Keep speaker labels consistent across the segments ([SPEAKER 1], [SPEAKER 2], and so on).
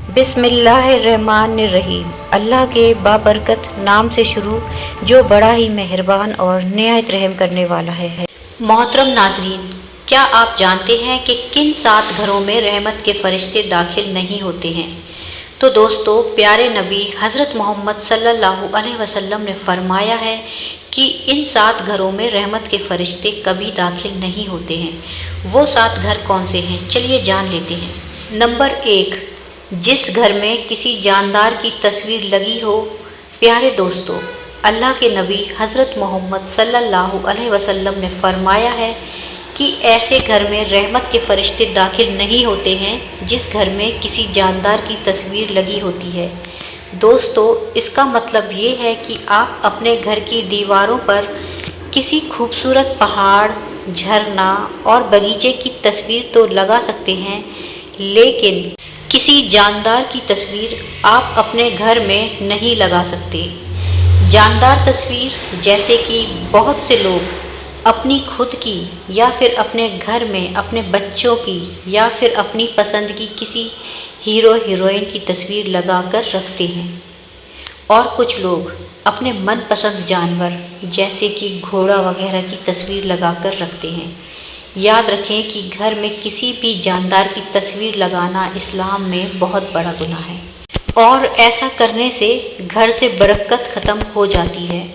[SPEAKER 1] بسم اللہ الرحمن الرحیم۔ اللہ کے بابرکت نام سے شروع جو بڑا ہی مہربان اور نہایت رحم کرنے والا ہے۔ محترم ناظرین، کیا آپ جانتے ہیں کہ کن 7 گھروں میں رحمت کے فرشتے داخل نہیں ہوتے ہیں؟ تو دوستو، پیارے نبی حضرت محمد صلی اللہ علیہ وسلم نے فرمایا ہے کہ ان 7 گھروں میں رحمت کے فرشتے کبھی داخل نہیں ہوتے ہیں۔ وہ 7 گھر کون سے ہیں؟ چلیے جان لیتے ہیں۔ نمبر 1، جس گھر میں کسی جاندار کی تصویر لگی ہو۔ پیارے دوستو، اللہ کے نبی حضرت محمد صلی اللہ علیہ وسلم نے فرمایا ہے کہ ایسے گھر میں رحمت کے فرشتے داخل نہیں ہوتے ہیں جس گھر میں کسی جاندار کی تصویر لگی ہوتی ہے۔ دوستو، اس کا مطلب یہ ہے کہ آپ اپنے گھر کی دیواروں پر کسی خوبصورت پہاڑ، جھرنا اور باغیچے کی تصویر تو لگا سکتے ہیں، لیکن کسی جاندار کی تصویر آپ اپنے گھر میں نہیں لگا سکتے۔ جاندار تصویر جیسے کہ بہت سے لوگ اپنی خود کی یا پھر اپنے گھر میں اپنے بچوں کی یا پھر اپنی پسند کی کسی ہیرو ہیروئن کی تصویر لگا کر رکھتے ہیں، اور کچھ لوگ اپنے من پسند جانور جیسے کہ گھوڑا وغیرہ کی تصویر لگا کر رکھتے ہیں۔ یاد رکھیں کہ گھر میں کسی بھی جاندار کی تصویر لگانا اسلام میں بہت بڑا گناہ ہے، اور ایسا کرنے سے گھر سے برکت ختم ہو جاتی ہے،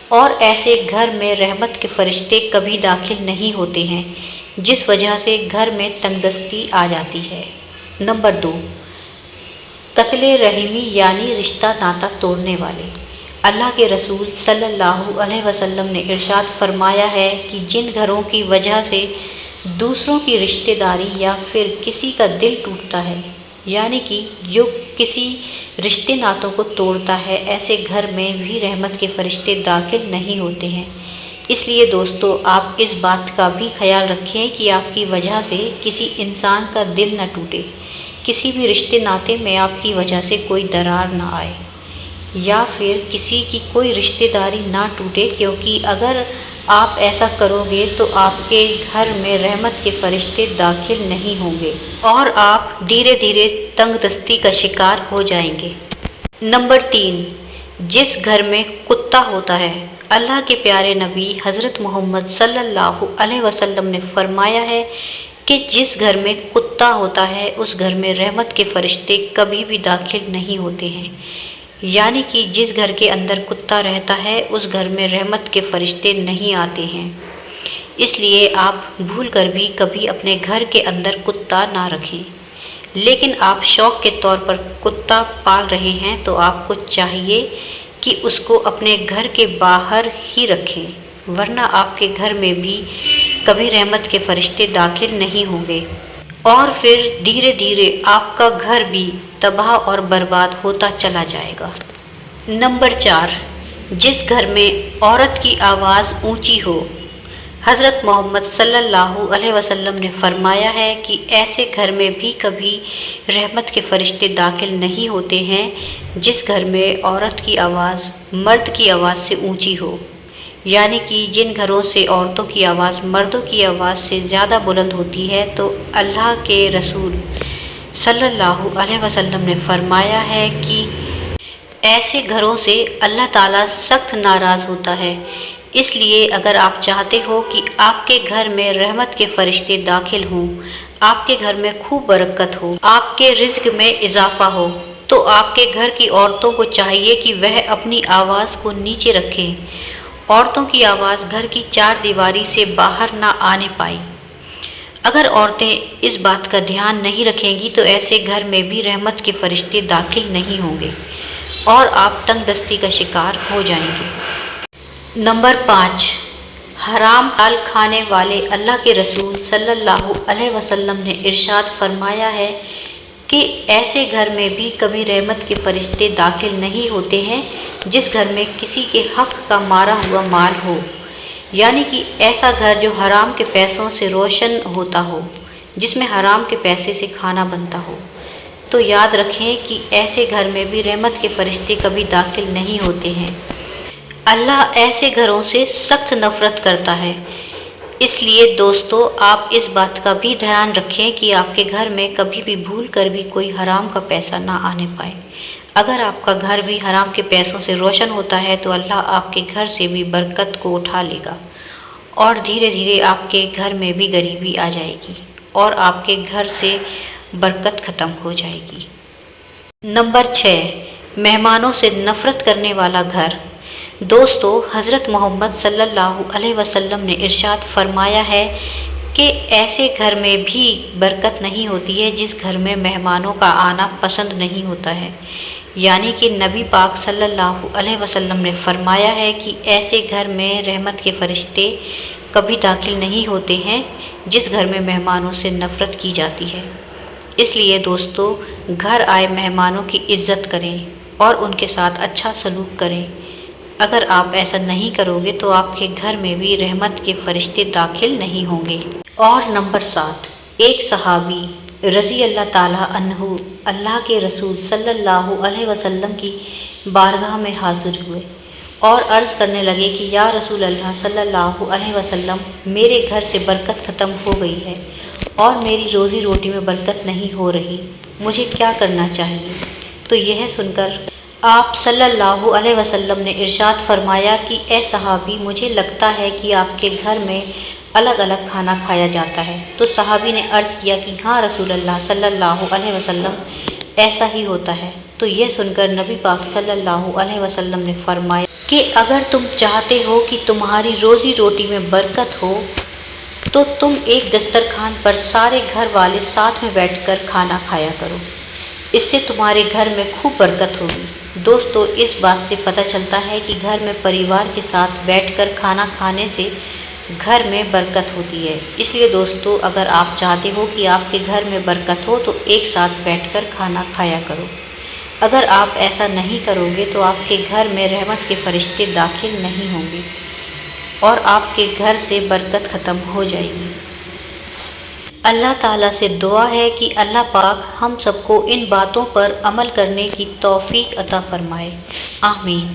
[SPEAKER 1] اور ایسے گھر میں رحمت کے فرشتے کبھی داخل نہیں ہوتے ہیں، جس وجہ سے گھر میں تنگ دستی آ جاتی ہے۔ نمبر 2، قتل رحمی یعنی رشتہ ناتا توڑنے والے۔ اللہ کے رسول صلی اللہ علیہ وسلم نے ارشاد فرمایا ہے کہ جن گھروں کی وجہ سے دوسروں کی رشتہ داری یا پھر کسی کا دل ٹوٹتا ہے، یعنی کہ جو کسی رشتے ناتوں کو توڑتا ہے، ایسے گھر میں بھی رحمت کے فرشتے داخل نہیں ہوتے ہیں۔ اس لیے دوستو، آپ اس بات کا بھی خیال رکھیں کہ آپ کی وجہ سے کسی انسان کا دل نہ ٹوٹے، کسی بھی رشتے ناتے میں آپ کی وجہ سے کوئی درار نہ آئے، یا پھر کسی کی کوئی رشتہ داری نہ ٹوٹے، کیونکہ اگر آپ ایسا کرو گے تو آپ کے گھر میں رحمت کے فرشتے داخل نہیں ہوں گے اور آپ دھیرے دھیرے تنگ دستی کا شکار ہو جائیں گے۔ نمبر 3، جس گھر میں کتا ہوتا ہے۔ اللہ کے پیارے نبی حضرت محمد صلی اللہ علیہ وسلم نے فرمایا ہے کہ جس گھر میں کتا ہوتا ہے اس گھر میں رحمت کے فرشتے کبھی بھی داخل نہیں ہوتے ہیں، یعنی کہ جس گھر کے اندر کتا رہتا ہے اس گھر میں رحمت کے فرشتے نہیں آتے ہیں۔ اس لیے آپ بھول کر بھی کبھی اپنے گھر کے اندر کتا نہ رکھیں، لیکن آپ شوق کے طور پر کتا پال رہے ہیں تو آپ کو چاہیے کہ اس کو اپنے گھر کے باہر ہی رکھیں، ورنہ آپ کے گھر میں بھی کبھی رحمت کے فرشتے داخل نہیں ہوں گے، اور پھر دھیرے دھیرے آپ کا گھر بھی تباہ اور برباد ہوتا چلا جائے گا۔ نمبر 4، جس گھر میں عورت کی آواز اونچی ہو۔ حضرت محمد صلی اللہ علیہ وسلم نے فرمایا ہے کہ ایسے گھر میں بھی کبھی رحمت کے فرشتے داخل نہیں ہوتے ہیں جس گھر میں عورت کی آواز مرد کی آواز سے اونچی ہو، یعنی کہ جن گھروں سے عورتوں کی آواز مردوں کی آواز سے زیادہ بلند ہوتی ہے، تو اللہ کے رسول صلی اللہ علیہ وسلم نے فرمایا ہے کہ ایسے گھروں سے اللہ تعالیٰ سخت ناراض ہوتا ہے۔ اس لیے اگر آپ چاہتے ہو کہ آپ کے گھر میں رحمت کے فرشتے داخل ہوں، آپ کے گھر میں خوب برکت ہو، آپ کے رزق میں اضافہ ہو، تو آپ کے گھر کی عورتوں کو چاہیے کہ وہ اپنی آواز کو نیچے رکھیں۔ عورتوں کی آواز گھر کی 4 دیواری سے باہر نہ آنے پائے۔ اگر عورتیں اس بات کا دھیان نہیں رکھیں گی تو ایسے گھر میں بھی رحمت کے فرشتے داخل نہیں ہوں گے اور آپ تنگ دستی کا شکار ہو جائیں گے۔ نمبر 5، حرام حلال کھانے والے۔ اللہ کے رسول صلی اللہ علیہ وسلم نے ارشاد فرمایا ہے کہ ایسے گھر میں بھی کبھی رحمت کے فرشتے داخل نہیں ہوتے ہیں جس گھر میں کسی کے حق کا مارا ہوا مال ہو، یعنی کہ ایسا گھر جو حرام کے پیسوں سے روشن ہوتا ہو، جس میں حرام کے پیسے سے کھانا بنتا ہو۔ تو یاد رکھیں کہ ایسے گھر میں بھی رحمت کے فرشتے کبھی داخل نہیں ہوتے ہیں۔ اللہ ایسے گھروں سے سخت نفرت کرتا ہے۔ اس لیے دوستو آپ اس بات کا بھی دھیان رکھیں کہ آپ کے گھر میں کبھی بھی بھول کر بھی کوئی حرام کا پیسہ نہ آنے پائے۔ اگر آپ کا گھر بھی حرام کے پیسوں سے روشن ہوتا ہے تو اللہ آپ کے گھر سے بھی برکت کو اٹھا لے گا اور دھیرے دھیرے آپ کے گھر میں بھی غریبی آ جائے گی اور آپ کے گھر سے برکت ختم ہو جائے گی۔ نمبر 6، مہمانوں سے نفرت کرنے والا گھر۔ دوستو حضرت محمد صلی اللہ علیہ وسلم نے ارشاد فرمایا ہے کہ ایسے گھر میں بھی برکت نہیں ہوتی ہے جس گھر میں مہمانوں کا آنا پسند نہیں ہوتا ہے، یعنی کہ نبی پاک صلی اللہ علیہ وسلم نے فرمایا ہے کہ ایسے گھر میں رحمت کے فرشتے کبھی داخل نہیں ہوتے ہیں جس گھر میں مہمانوں سے نفرت کی جاتی ہے۔ اس لیے دوستو گھر آئے مہمانوں کی عزت کریں اور ان کے ساتھ اچھا سلوک کریں۔ اگر آپ ایسا نہیں کرو گے تو آپ کے گھر میں بھی رحمت کے فرشتے داخل نہیں ہوں گے۔ اور نمبر 7، ایک صحابی رضی اللہ تعالیٰ عنہ اللہ کے رسول صلی اللہ علیہ وسلم کی بارگاہ میں حاضر ہوئے اور عرض کرنے لگے کہ یا رسول اللہ صلی اللہ علیہ وسلم، میرے گھر سے برکت ختم ہو گئی ہے اور میری روزی روٹی میں برکت نہیں ہو رہی، مجھے کیا کرنا چاہیے؟ تو یہ سن کر آپ صلی اللہ علیہ وسلم نے ارشاد فرمایا کہ اے صحابی، مجھے لگتا ہے کہ آپ کے گھر میں الگ الگ کھانا کھایا جاتا ہے۔ تو صحابی نے عرض کیا کہ ہاں رسول اللہ صلی اللہ علیہ وسلم، ایسا ہی ہوتا ہے۔ تو یہ سن کر نبی پاک صلی اللہ علیہ وسلم نے فرمایا کہ اگر تم چاہتے ہو کہ تمہاری روزی روٹی میں برکت ہو تو تم ایک دسترخوان پر سارے گھر والے ساتھ میں بیٹھ کر کھانا کھایا کرو، اس سے تمہارے گھر میں خوب برکت ہوگی۔ دوستو اس بات سے پتہ چلتا ہے کہ گھر میں پریوار کے ساتھ بیٹھ کر کھانا کھانے سے گھر میں برکت ہوتی ہے۔ اس لیے دوستو اگر آپ چاہتے ہو کہ آپ کے گھر میں برکت ہو تو ایک ساتھ بیٹھ کر کھانا کھایا کرو۔ اگر آپ ایسا نہیں کرو گے تو آپ کے گھر میں رحمت کے فرشتے داخل نہیں ہوں گے اور آپ کے گھر سے برکت ختم ہو جائے گی۔ اللہ تعالیٰ سے دعا ہے کہ اللہ پاک ہم سب کو ان باتوں پر عمل کرنے کی توفیق عطا فرمائے، آمین۔